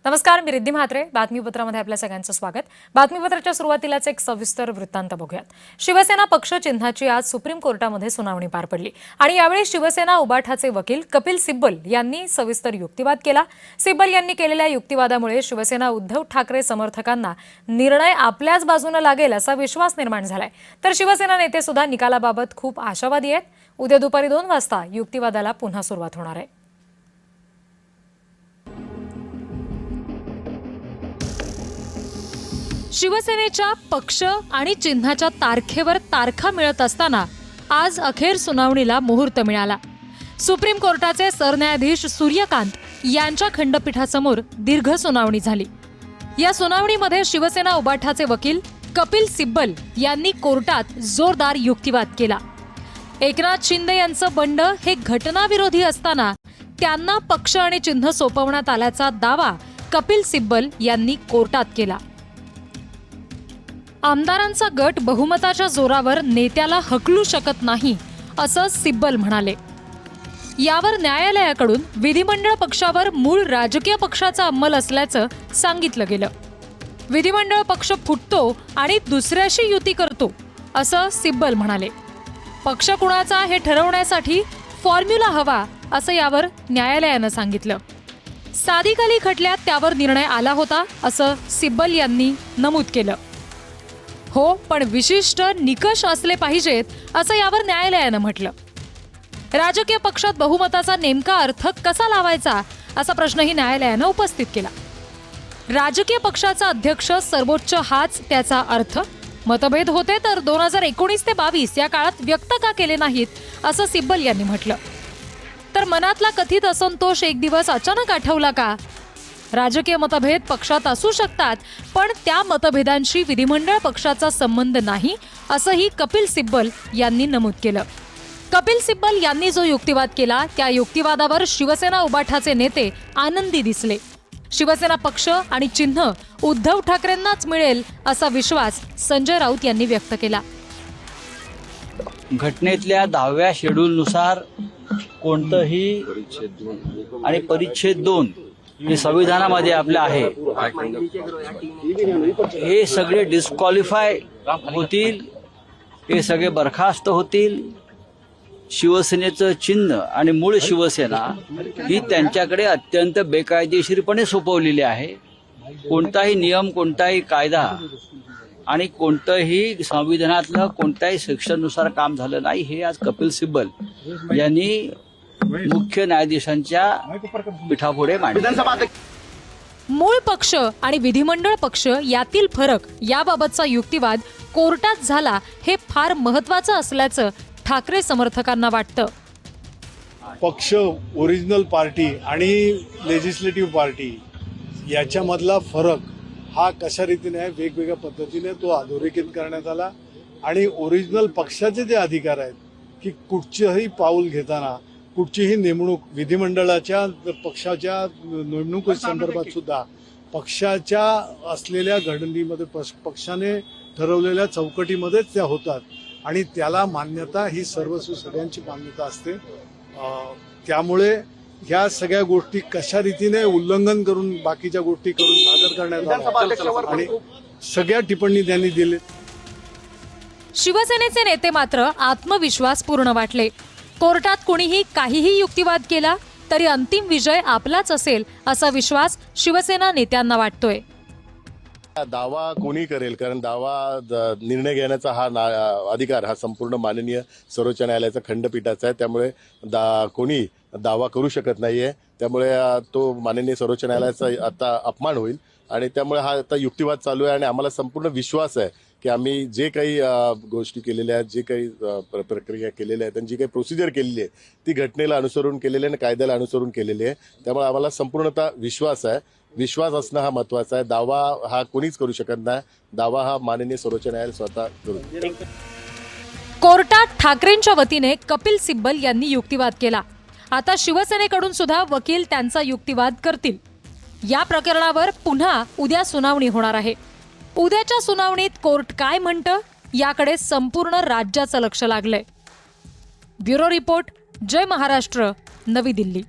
नमस्कार, मी रिद्धी म्हात्रे. बातमीपत्रामध्ये आपल्या सगळ्यांचं स्वागत. बातमीपत्राच्या सुरुवातीलाच एक सविस्तर वृत्तांत बघूयात. शिवसेना पक्ष चिन्हाची आज सुप्रीम कोर्टामध्ये सुनावणी पार पडली आणि यावेळी शिवसेना उबाठाचे वकील कपिल सिब्बल यांनी सविस्तर युक्तिवाद केला. सिब्बल यांनी केलेल्या युक्तिवादामुळे शिवसेना उद्धव ठाकरे समर्थकांना निर्णय आपल्याच बाजूने लागेल असा विश्वास निर्माण झालाय. तर शिवसेना नेते सुद्धा निकालाबाबत खूप आशावादी आहेत. उद्या दुपारी 2 वाजता युक्तिवादाला पुन्हा सुरुवात होणार आहे. शिवसेनेच्या पक्ष आणि चिन्हाच्या तारखेवर तारखा मिळत असताना आज अखेर सुनावणीला मुहूर्त मिळाला. सुप्रीम कोर्टाचे सरन्यायाधीश सूर्यकांत यांच्या खंडपीठासमोर दीर्घ सुनावणी झाली. या सुनावणीमध्ये शिवसेना उबाठाचे वकील कपिल सिब्बल यांनी कोर्टात जोरदार युक्तिवाद केला. एकनाथ शिंदे यांचं बंड हे घटनाविरोधी असताना त्यांना पक्ष आणि चिन्ह सोपवण्यात आल्याचा दावा कपिल सिब्बल यांनी कोर्टात केला. आमदारांचा गट बहुमताच्या जोरावर नेत्याला हकलू शकत नाही असं सिब्बल म्हणाले. यावर न्यायालयाकडून विधिमंडळ पक्षावर मूळ राजकीय पक्षाचा अंमल असल्याचं सांगितलं गेलं. विधिमंडळ पक्ष फुटतो आणि दुसऱ्याशी युती करतो असं सिब्बल म्हणाले. पक्ष कुणाचा हे ठरवण्यासाठी फॉर्म्युला हवा असं यावर न्यायालयानं सांगितलं. सादिक अली खटल्यात त्यावर निर्णय आला होता असं सिब्बल यांनी नमूद केलं. हो, पण विशिष्ट निकष असले पाहिजेत असं यावर न्यायालयानं म्हटलं. राजकीय पक्षात बहुमताचा नेमका अर्थ कसा लावायचा असा प्रश्नही न्यायालयानं उपस्थित केला. राजकीय पक्षाचा अध्यक्ष सर्वोच्च हाच त्याचा अर्थ. मतभेद होते तर 2019 ते 22 या काळात व्यक्त का केले नाहीत असं सिब्बल यांनी म्हटलं. तर मनातला कथित असंतोष एक दिवस अचानक आठवला का? राजकीय मतभेद पक्षात असू शकतात, पण त्या मतभेदांशी विधिमंडळ पक्षाचा संबंध नाही असंही कपिल सिब्बल यांनी नमूद केलं. कपिल सिब्बल यांनी जो युक्तिवाद केला त्या युक्तिवादावर शिवसेना उबाठाचे नेते आनंदी दिसले. शिवसेना पक्ष आणि चिन्ह उद्धव ठाकरेंनाच मिळेल असा विश्वास संजय राऊत यांनी व्यक्त केला. घटनेतल्या 10व्या शेड्यूलनुसार कोणतंही आणि परिच्छेद 2 हे संविधानामध्ये आपलं आहे, हे सगळे डिस्क्वालिफाय होतील, हे सगळे बरखास्त होतील. शिवसेनेचं चिन्ह आणि मूळ शिवसेना ही त्यांच्याकडे अत्यंत बेकायदेशीरपणे सोपवलेली आहे. कोणताही नियम, कोणताही कायदा आणि कोणतंही संविधानातलं कोणत्याही सेक्शननुसार काम झालं नाही, हे आज कपिल सिब्बल यांनी मुख्य न्यायाधीशांच्या पीठापुढे मांडले. मूळ पक्ष आणि विधिमंडळ पक्ष यातील फरक याबाबतचा युक्तिवाद कोर्टात झाला हे फार महत्त्वाचं असल्याचं ठाकरे समर्थकांना वाटतं. पक्ष, ओरिजिनल पार्टी आणि लेजिस्लेटिव्ह पार्टी याच्यामधला फरक हा कशा रीतीने आहे, वेगवेगळ्या पद्धतीने तो अधोरेखित करण्यात आला. आणि ओरिजिनल पक्षाचे जे अधिकार आहेत की कुठचंही पाऊल घेताना, कुठचीही नेमणूक विधिमंडळाच्या पक्षाच्या नेमणुकीसंदर्भात सुद्धा पक्षाच्या असलेल्या घडणीमध्ये पक्षाने ठरवलेल्या चौकटीमध्येच त्या होतात आणि त्याला मान्यता ही सर्वस्व सगळ्यांची मान्यता असते. त्यामुळे ह्या सगळ्या गोष्टी कशा रीतीने उल्लंघन करून बाकीच्या गोष्टी करून सादर करण्यात आल्या आणि सगळ्या टिप्पणी त्यांनी दिले. शिवसेनेचे नेते मात्र आत्मविश्वास पूर्ण वाटले. कोर्टात कोणीही काहीही युक्तिवाद केला तरी अंतिम विजय आपलाच असेल असा विश्वास शिवसेना नेत्यांना वाटतोय. दावा कोणी करेल, कारण निर्णय घेण्याचा हा अधिकार हा संपूर्ण माननीय सर्वोच्च न्यायालयाचा खंडपीठाचा आहे. त्यामुळे कोणी दावा करू शकत नाहीये. त्यामुळे तो माननीय सर्वोच्च न्यायालयाचा आता अपमान होईल आणि त्यामुळे हा आता युक्तिवाद चालू आहे आणि आम्हाला संपूर्ण विश्वास आहे की आम्ही जे काही गोष्टी केलेल्या आहेत, जे काही प्रक्रिया केलेल्या आहेत आणि जी काही प्रोसिजर केलेली आहे ती घटनेला अनुसरून केलेली आहे आणि कायद्याला अनुसरून केलेली आहे. त्यामुळे आम्हाला संपूर्णतः विश्वास आहे. विश्वास असणं हा महत्त्वाचा आहे. दावा हा कोणीच करू शकत नाही. दावा हा माननीय सर्वोच्च न्यायालय स्वतः करू. कोर्टात ठाकरेंच्या वतीने कपिल सिब्बल यांनी युक्तिवाद केला. आता शिवसेनेकडून सुद्धा वकील त्यांचा युक्तिवाद करतील. या प्रकरणावर पुन्हा उद्या सुनावणी होणार आहे. उद्याच्या सुनावणीत कोर्ट काय म्हणतं याकडे संपूर्ण राज्याचं लक्ष लागलंय. ब्युरो रिपोर्ट, जय महाराष्ट्र, नवी दिल्ली.